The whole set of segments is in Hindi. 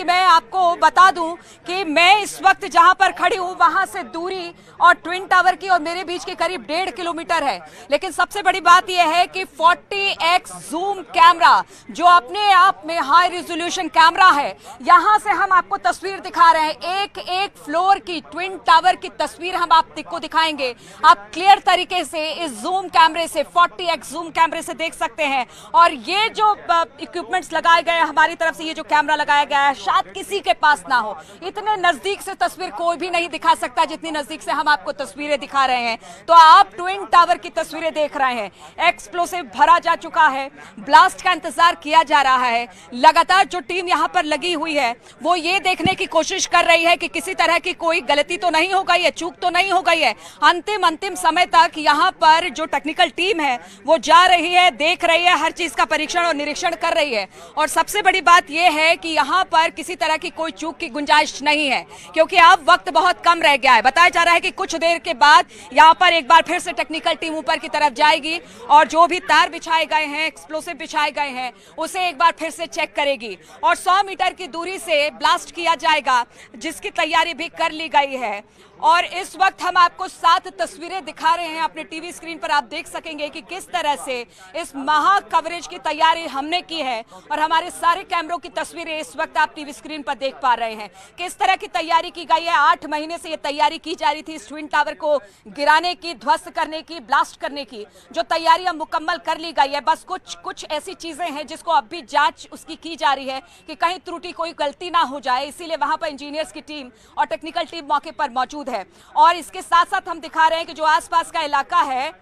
कि मैं आपको बता दूं कि मैं इस वक्त जहां पर खड़ी हूं वहां से दूरी और ट्विन टावर की और मेरे बीच के करीब 1.5 किलोमीटर है। लेकिन सबसे बड़ी बात यह है कि 40x जूम कैमरा जो अपने आप में हाई रिजोल्यूशन कैमरा है, यहां से हम आपको तस्वीर दिखा रहे हैं। एक एक फ्लोर की ट्विन टावर की तस्वीर हम आपको दिखाएंगे। आप क्लियर तरीके से इस जूम कैमरे से 40x जूम कैमरे से देख सकते हैं। और ये जो इक्विपमेंट्स लगाए गए हैं हमारी तरफ से, ये जो कैमरा लगाया गया है शायद किसी के पास ना हो। इतने नजदीक से तस्वीर कोई भी नहीं दिखा सकता जितनी नजदीक से हम आपको तस्वीरें दिखा रहे हैं। तो आप ट्विन टावर की तस्वीरें देख रहे हैं। एक्सप्लोसिव भरा जा चुका है, ब्लास्ट का इंतजार किया जा रहा है। लगातार जो टीम यहां पर लगी हुई है वो ये देखने की कोशिश कर रही है कि किसी तरह की कोई गलती तो नहीं हो गई है, चूक तो नहीं हो गई है। अंतिम समय तक यहां पर जो टेक्निकल टीम है वो जा रही है, देख रही है, हर चीज का परीक्षण और निरीक्षण कर रही है। और सबसे बड़ी बात यह है कि यहां पर किसी तरह की कोई चूक की गुंजाइश नहीं है, क्योंकि अब वक्त बहुत कम रह गया है। बताया जा रहा है कि कुछ देर के बाद यहां पर एक बार फिर से टेक्निकल टीम ऊपर की तरफ जाएगी और जो भी तार बिछाए गए हैं, एक्सप्लोसिव बिछाए गए हैं, उसे एक बार फिर से चेक करेगी और 100 मीटर की दूरी से ब्लास्ट किया जाएगा, जिसकी तैयारी भी कर ली गई है। और इस वक्त हम आपको 7 तस्वीरें दिखा रहे हैं अपने टीवी स्क्रीन पर। आप देख सकेंगे कि किस तरह से इस महा कवरेज की तैयारी हमने की है और हमारे सारे कैमरों की तस्वीरें इस वक्त आप टीवी स्क्रीन पर देख पा रहे हैं। किस तरह की तैयारी की गई है। 8 महीने से ये तैयारी की जा रही थी इस ट्विन टावर को गिराने की, ध्वस्त करने की, ब्लास्ट करने की। जो तैयारी अब मुकम्मल कर ली गई है, बस कुछ ऐसी चीजें हैं जिसको अब भी जांच उसकी की जा रही है कि कहीं त्रुटि, कोई गलती ना हो जाए। इसीलिए वहां पर इंजीनियर्स की टीम और टेक्निकल टीम मौके पर मौजूद है। और इसके साथ साथ हम दिखा रहे हैं कि जो आसपास का इलाका है,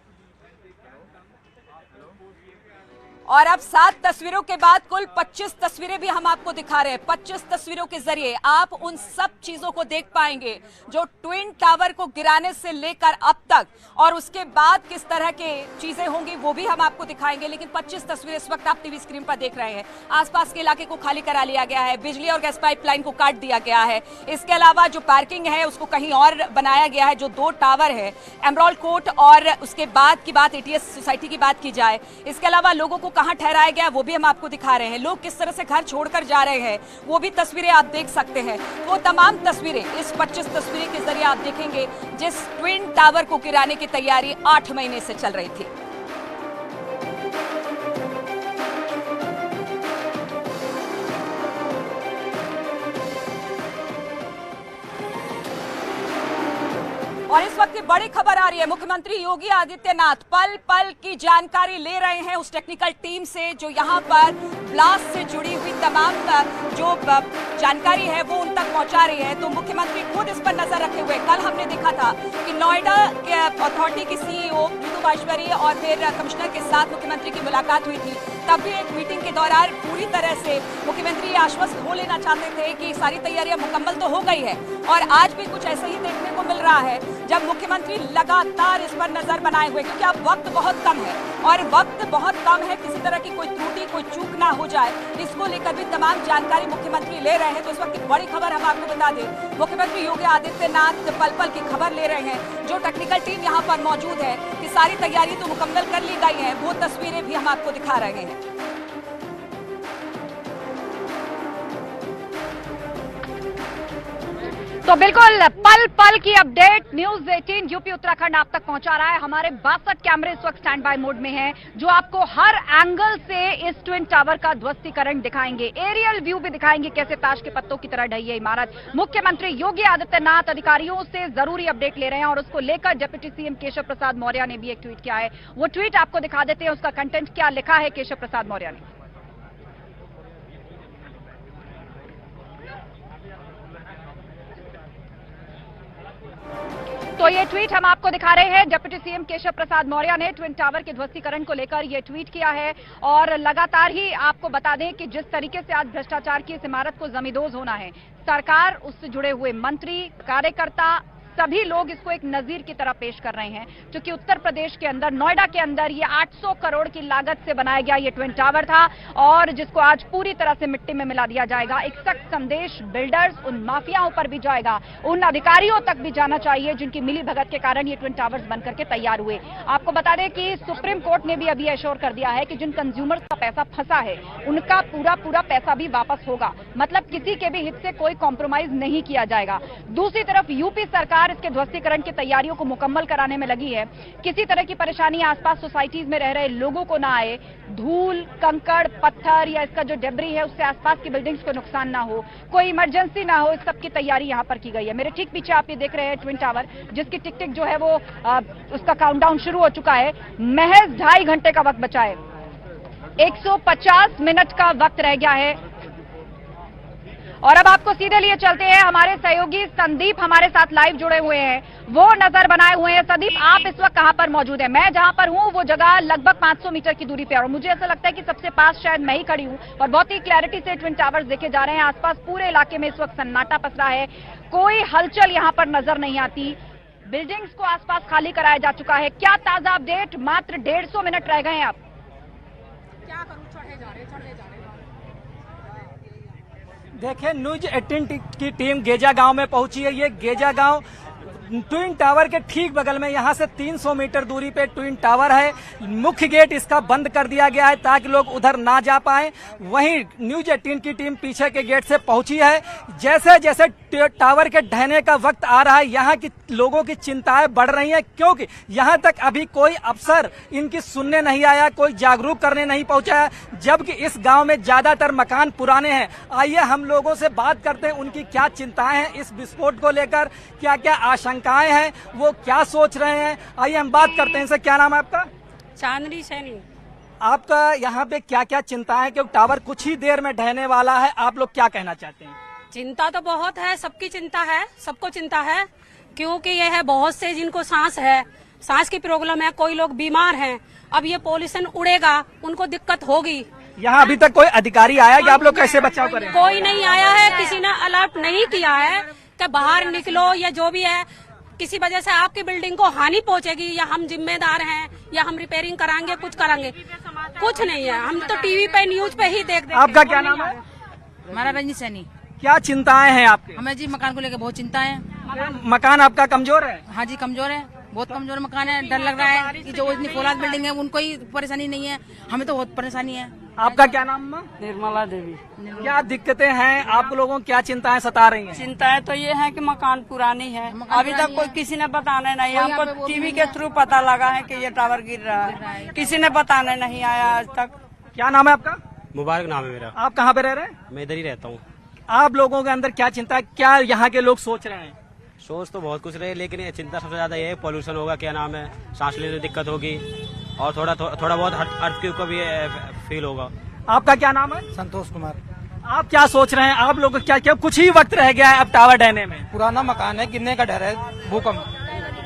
और अब 7 तस्वीरों के बाद कुल 25 तस्वीरें भी हम आपको दिखा रहे हैं। 25 तस्वीरों के जरिए आप उन सब चीजों को देख पाएंगे जो ट्विन टावर को गिराने से लेकर अब तक, और उसके बाद किस तरह के चीजें होंगी वो भी हम आपको दिखाएंगे। लेकिन 25 तस्वीरें इस वक्त आप टीवी स्क्रीन पर देख रहे हैं। आसपास के इलाके को खाली करा लिया गया है, बिजली और गैस पाइपलाइन को काट दिया गया है। इसके अलावा जो पार्किंग है उसको कहीं और बनाया गया है। जो 2 टावर है, एमराल्ड कोर्ट और उसके बाद की बात एटीएस सोसाइटी की बात की जाए, इसके अलावा लोगों को कहां ठहराया गया वो भी हम आपको दिखा रहे हैं। लोग किस तरह से घर छोड़कर जा रहे हैं वो भी तस्वीरें आप देख सकते हैं। वो तमाम तस्वीरें इस 25 तस्वीरें के जरिए आप देखेंगे जिस ट्विन टावर को गिराने की तैयारी 8 महीने से चल रही थी। और इस वक्त की बड़ी खबर आ रही है, मुख्यमंत्री योगी आदित्यनाथ पल पल की जानकारी ले रहे हैं उस टेक्निकल टीम से जो यहां पर ब्लास्ट से जुड़ी हुई तमाम जो जानकारी है वो उन तक पहुंचा रही है। तो मुख्यमंत्री खुद इस पर नजर रखे हुए, कल हमने देखा था कि नोएडा के अथॉरिटी की सीईओ ऋतु बाश्वरी और फिर कमिश्नर के साथ मुख्यमंत्री की मुलाकात हुई थी। तब भी एक मीटिंग के दौरान पूरी तरह से मुख्यमंत्री ये आश्वस्त हो लेना चाहते थे कि सारी तैयारियां मुकम्मल तो हो गई है। और आज भी कुछ ऐसा ही देखने को मिल रहा है जब मुख्यमंत्री लगातार इस पर नजर बनाए हुए, क्योंकि अब वक्त बहुत कम है और वक्त बहुत कम है, किसी तरह की कोई त्रुटि, कोई चूक ना हो जाए, इसको लेकर भी तमाम जानकारी मुख्यमंत्री ले रहे हैं। तो इस वक्त की बड़ी खबर हम आपको बता दें, मुख्यमंत्री योगी आदित्यनाथ पल पल की खबर ले रहे हैं। जो टेक्निकल टीम यहाँ पर मौजूद है कि सारी तैयारी तो मुकम्मल कर ली गई है, वो तस्वीरें भी हम आपको दिखा रहे हैं। तो बिल्कुल पल पल की अपडेट न्यूज 18 यूपी उत्तराखंड आप तक पहुंचा रहा है। हमारे 62 कैमरे इस वक्त स्टैंड बाय मोड में हैं जो आपको हर एंगल से इस ट्विन टावर का ध्वस्तीकरण दिखाएंगे, एरियल व्यू भी दिखाएंगे कैसे ताश के पत्तों की तरह ढही है इमारत। मुख्यमंत्री योगी आदित्यनाथ अधिकारियों से जरूरी अपडेट ले रहे हैं और उसको लेकर डिप्टी सीएम केशव प्रसाद मौर्य ने भी एक ट्वीट किया है। वो ट्वीट आपको दिखा देते हैं, उसका कंटेंट क्या लिखा है केशव प्रसाद मौर्य ने। तो ये ट्वीट हम आपको दिखा रहे हैं। डिप्टी सीएम केशव प्रसाद मौर्य ने ट्विन टावर के ध्वस्तीकरण को लेकर ये ट्वीट किया है और लगातार ही आपको बता दें कि जिस तरीके से आज भ्रष्टाचार की इस इमारत को जमींदोज होना है, सरकार, उससे जुड़े हुए मंत्री, कार्यकर्ता, सभी लोग इसको एक नजीर की तरह पेश कर रहे हैं, क्योंकि उत्तर प्रदेश के अंदर, नोएडा के अंदर ये 800 करोड़ की लागत से बनाया गया ये ट्विन टावर था, और जिसको आज पूरी तरह से मिट्टी में मिला दिया जाएगा। एक सख्त संदेश बिल्डर्स, उन माफियाओं पर भी जाएगा, उन अधिकारियों तक भी जाना चाहिए जिनकी मिली भगत के कारण ये ट्विन टावर्स बनकर के तैयार हुए। आपको बता दें कि सुप्रीम कोर्ट ने भी अभी एश्योर कर दिया है कि जिन कंज्यूमर्स का पैसा फंसा है उनका पूरा पैसा भी वापस होगा, मतलब किसी के भी हित से कोई कॉम्प्रोमाइज नहीं किया जाएगा। दूसरी तरफ यूपी सरकार इसके ध्वस्तीकरण की तैयारियों को मुकम्मल कराने में लगी है। किसी तरह की परेशानी आसपास सोसाइटीज में रह रहे लोगों को ना आए, धूल, कंकड़, पत्थर या इसका जो डेब्री है उससे आसपास की बिल्डिंग्स को नुकसान ना हो, कोई इमरजेंसी ना हो, इस सब की तैयारी यहां पर की गई है। मेरे ठीक पीछे आप ये देख रहे हैं ट्विन टावर, जिसकी टिक टिक जो है वो उसका काउंटडाउन शुरू हो चुका है। महज 2.5 घंटे का वक्त बचा है, 150 मिनट का वक्त रह गया है। और अब आपको सीधे लिए चलते हैं, हमारे सहयोगी संदीप हमारे साथ लाइव जुड़े हुए हैं, वो नजर बनाए हुए हैं। संदीप, आप इस वक्त कहां पर मौजूद हैं? मैं जहां पर हूं वो जगह लगभग 500 मीटर की दूरी पे है, और मुझे ऐसा लगता है कि सबसे पास शायद मैं ही खड़ी हूं, और बहुत ही क्लैरिटी से ट्विन टावर्स देखे जा रहे हैं। आसपास पूरे इलाके में इस वक्त सन्नाटा पसरा है, कोई हलचल यहां पर नजर नहीं आती, बिल्डिंग्स को आसपास खाली कराया जा चुका है। क्या ताजा अपडेट? मात्र 150 मिनट रह गए हैं। आप क्या करूं? चढ़े जा रहे। देखिए, न्यूज 18 की टीम गेजा गांव में पहुंची है। ये गेजा गांव ट्विन टावर के ठीक बगल में, यहां से 300 मीटर दूरी पे ट्विन टावर है। मुख्य गेट इसका बंद कर दिया गया है ताकि लोग उधर ना जा पाएं। वहीं न्यूज 18 की टीम पीछे के गेट से पहुंची है। जैसे जैसे टावर के ढहने का वक्त आ रहा है, यहाँ की लोगों की चिंताएं बढ़ रही हैं, क्योंकि यहाँ तक अभी कोई अफसर इनकी सुनने नहीं आया, कोई जागरूक करने नहीं पहुंचा, जबकि इस गांव में ज्यादातर मकान पुराने हैं। आइए हम लोगों से बात करते हैं, उनकी क्या चिंताएं हैं इस विस्फोट को लेकर, क्या क्या आशंकाएं हैं, वो क्या सोच रहे हैं। आइए हम बात करते हैं। इनसे, क्या नाम है आपका? चांदनी सैनी। आपका यहाँ पे क्या क्या चिंता है, क्योंकि टावर कुछ ही देर में ढहने वाला है, आप लोग क्या कहना चाहते हैं? चिंता तो बहुत है, सबकी चिंता है, सबको चिंता है, क्योंकि ये है बहुत से जिनको सांस की प्रॉब्लम है, कोई लोग बीमार हैं। अब ये पॉल्यूशन उड़ेगा, उनको दिक्कत होगी। यहाँ अभी तक कोई अधिकारी आया कि आप लोग कैसे बचाव करें? कोई नहीं आया है, किसी ने अलर्ट नहीं किया है कि बाहर निकलो, या जो भी है किसी वजह से आपकी बिल्डिंग को हानि पहुंचेगी, या हम जिम्मेदार हैं, या हम रिपेयरिंग कराएंगे, कुछ करेंगे, कुछ नहीं है। हम तो टीवी पे, न्यूज पे ही देख। आपका क्या नाम है? हमारा रंजीत सैनी। क्या चिंताएं हैं आपकी? हमें जी मकान को लेकर बहुत चिंता है। मकान आपका कमजोर है? हाँ जी, कमजोर है, बहुत कमजोर मकान है। डर लग रहा है कि जो इतनी फौलाद बिल्डिंग है उनको ही परेशानी नहीं है, हमें तो बहुत परेशानी है। आपका क्या नाम है? निर्मला देवी। क्या दिक्कतें हैं आप लोगों को, क्या चिंताएं सता रही हैं? चिंताएं तो ये है कि मकान पुरानी है, अभी तक कोई किसी ने बताने नहीं, हमको टीवी के थ्रू पता लगा है कि ये टावर गिर रहा है, किसी ने बताने नहीं आया आज तक। क्या नाम है आपका? मुबारक नाम है मेरा। आप कहाँ पे रह रहे हैं? मैं इधर ही रहता हूँ। आप लोगों के अंदर क्या चिंता है, क्या यहाँ के लोग सोच रहे हैं? सोच तो बहुत कुछ रहे, लेकिन ये चिंता सबसे ज्यादा ये है पॉल्यूशन होगा, क्या नाम है, सांस लेने में दिक्कत होगी, और थोड़ा बहुत अर्थक्वेक को भी फील होगा। आपका क्या नाम है? संतोष कुमार। आप क्या सोच रहे हैं? आप लोग क्या कुछ ही वक्त रह गया है अब टावर ढहने में? पुराना मकान है, गिरने का डर है, भूकंप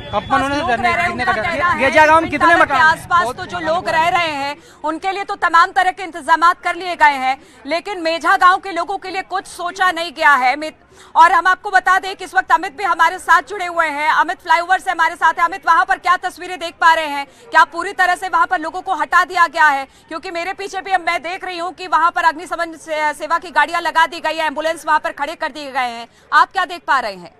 गेजा गांव में कितने मकान आसपास तो जो लोग रह रहे हैं उनके लिए तो तमाम तरह के इंतजाम कर लिए गए हैं, लेकिन मेझा गांव के लोगों के लिए कुछ सोचा नहीं गया है। और हम आपको बता दें कि इस वक्त अमित भी हमारे साथ जुड़े हुए हैं। अमित फ्लाईओवर से हमारे साथ है। अमित, वहां पर क्या तस्वीरें देख पा रहे हैं? क्या पूरी तरह से वहां पर लोगों को हटा दिया गया है? क्योंकि मेरे पीछे भी मैं देख रही हूं कि वहां पर अग्निशमन सेवा की गाड़ियां लगा दी गई है, एम्बुलेंस वहां पर खड़े कर दिए गए हैं। आप क्या देख पा रहे हैं?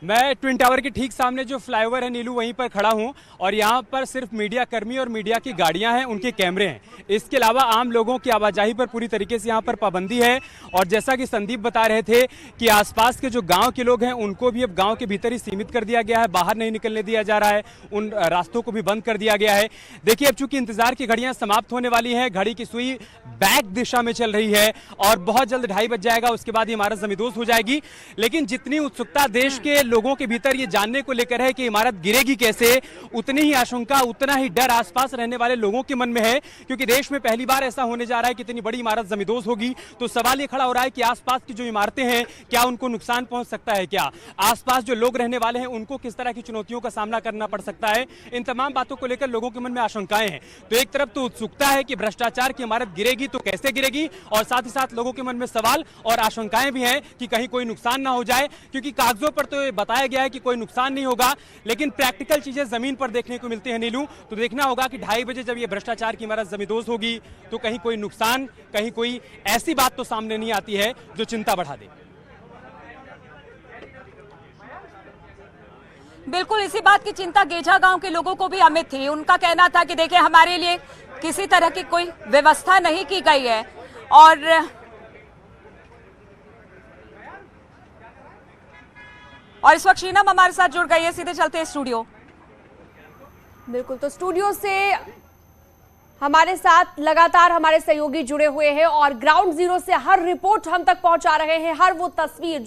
मैं ट्विन टावर के ठीक सामने जो फ्लाईओवर है नीलू, वहीं पर खड़ा हूं, और यहां पर सिर्फ मीडिया कर्मी और मीडिया की गाड़ियां हैं, उनके कैमरे हैं। इसके अलावा आम लोगों की आवाजाही पर पूरी तरीके से यहां पर पाबंदी है। और जैसा कि संदीप बता रहे थे कि आसपास के जो गांव के लोग हैं उनको भी अब गांव के भीतर ही सीमित कर दिया गया है, बाहर नहीं निकलने दिया जा रहा है, उन रास्तों को भी बंद कर दिया गया है। देखिए, अब चूंकि इंतजार की घड़ियां समाप्त होने वाली है, घड़ी की सुई बैक दिशा में चल रही है और बहुत जल्द 2:30 बज जाएगा, उसके बाद ये इमारत जमींदोज हो जाएगी। लेकिन जितनी उत्सुकता देश के लोगों के भीतर ये जानने को लेकर है कि इमारत गिरेगी कैसे, उतनी ही आशंका, उतना ही डर आसपास रहने वाले लोगों के मन में है, क्योंकि देश में पहली बार ऐसा होने जा रहा है कि इतनी बड़ी इमारत जमींदोज होगी। तो सवाल ये खड़ा हो रहा है कि आसपास की जो इमारतें हैं क्या उनको नुकसान पहुंच सकता है, क्या आसपास जो लोग रहने वाले हैं उनको किस तरह की चुनौतियों का सामना करना पड़ सकता है। इन तमाम बातों को लेकर लोगों के मन में आशंकाएं हैं। तो एक तरफ तो उत्सुकता है कि भ्रष्टाचार की इमारत गिरेगी तो कैसे गिरेगी, और साथ ही साथ लोगों के मन में सवाल और आशंकाएं भी हैं कि कहीं कोई नुकसान ना हो जाए, क्योंकि कागजों पर तो ये बताया गया है कि कोई नुकसान नहीं होगा, लेकिन प्रैक्टिकल चीजें जमीन पर देखने को मिलती है नीलू। तो देखना होगा कि 2:30 बजे जब ये भ्रष्टाचार की इमारत जमींदोज होगी तो कहीं कोई नुकसान, कहीं कोई ऐसी बात तो सामने नहीं आती है जो चिंता बढ़ा दे। बिल्कुल इसी बात की चिंता गेजा गांव के लोगों को भी अमित थी। उनका कहना था कि देखिए हमारे लिए किसी तरह की कोई व्यवस्था नहीं की गई है। और इस वक्त शीनम हमारे साथ जुड़ गई है, सीधे चलते हैं स्टूडियो। बिल्कुल, तो स्टूडियो से हमारे साथ लगातार हमारे सहयोगी जुड़े हुए हैं और ग्राउंड जीरो से हर रिपोर्ट हम तक पहुंचा रहे हैं, हर वो तस्वीर जो